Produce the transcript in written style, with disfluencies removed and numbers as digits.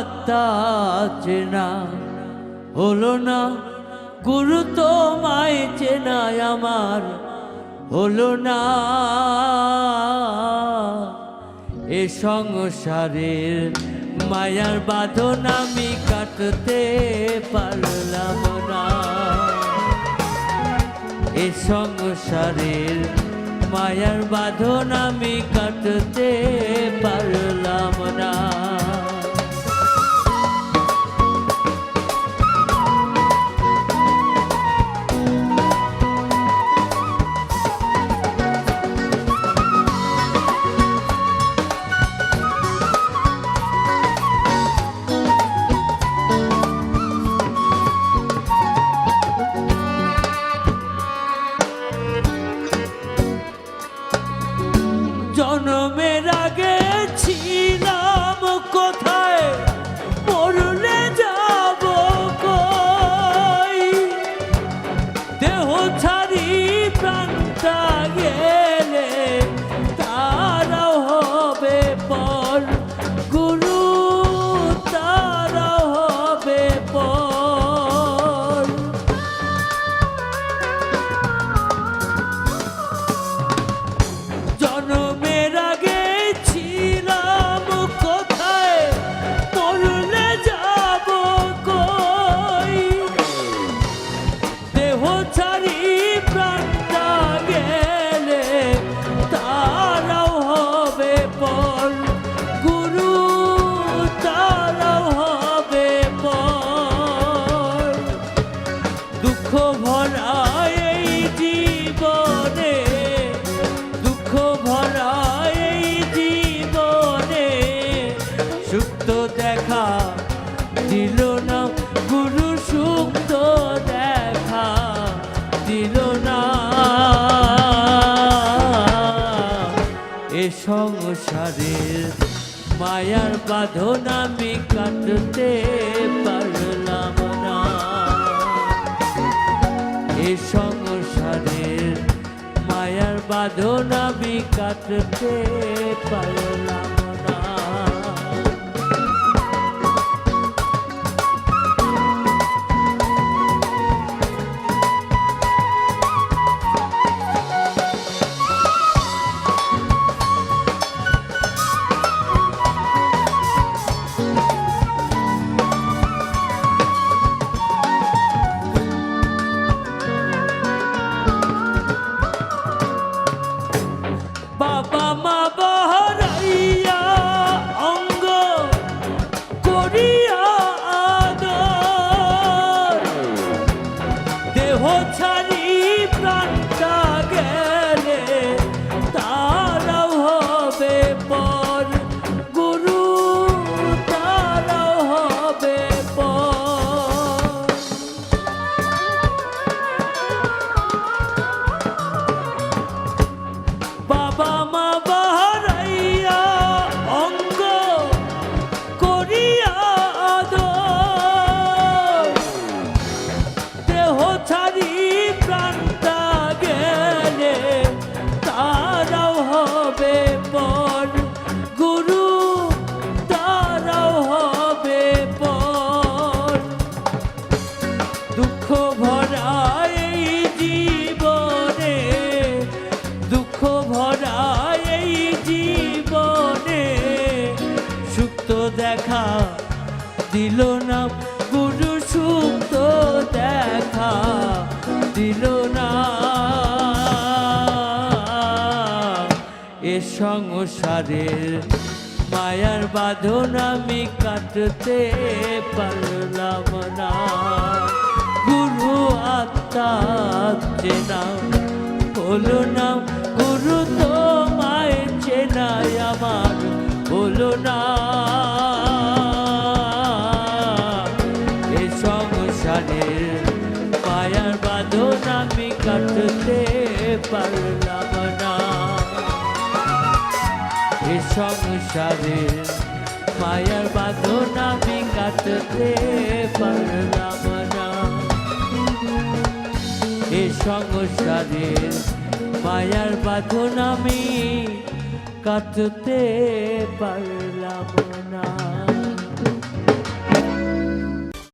আত্মা চেনা হলো না, গুরু তোমায় চেনা আমার হলো না। এ সংসারের মায়ার বাঁধন আমি কাটতে পারলাম না। এ সংসারের মায়ার বাঁধন আমি কাটতে পারলাম না। জন্মের আগে ছিলাম কোথায়, মরলে যাব কই, দেহ ছাড়ি প্রাণটা গেলে তারাও হবে পর, গুরু তারাও হবে পর। জন্মের আগে ছিলাম কোথায়, মরলে যাব কই, দেহ ছাড়ি প্রাণটা গেলে তারাও হবে পর, গুরু তারাও হবে পর। দুঃখ ভরা এই জীবনে, দুঃখ ভরা এই জীবনে সুখ তো দেখা দিল না, গুরু সুখ তো দেখা দিল না। এ সংসারের মায়ার বাঁধন আমি কাটতে পারলাম না। এ সংসারের মায়ার বাঁধন আমি কাটতে পারলাম না। বাবা মা বহরাইয়া অঙ্গ করিয়া আদর, দেহ ছাড়ি প্রাণটা গেলে তারাও হবে পর, গুরু তারাও হবে পর। বাবা মা বাহারাইয়া অঙ্গ করিয়া আদর, দেহ ছাড়ি প্রাণটা গেলে তারাও হবে পর, গুরু তারাও হবে পর। দুঃখ ভরা এই জীবনে, দুঃখ ভরা এই জীবনে সুখ তো দেখা দিল না, গুরু সুখ তো দেখা দিল না। এ সংসারের মায়ার বাঁধন আমি কাটতে পারলাম না। গুরু আত্মা চেনা হলো না, গুরু তোমায় চেনাই আমার হলো না। এ সংসারের মায়ার বাঁধন আমি কাটতে পারলাম না। এ সংসারের মায়ার বাঁধন আমি কাটতে পারলাম না। এ সংসারের মায়ার বাঁধন আমি কাটতে পারলাম না।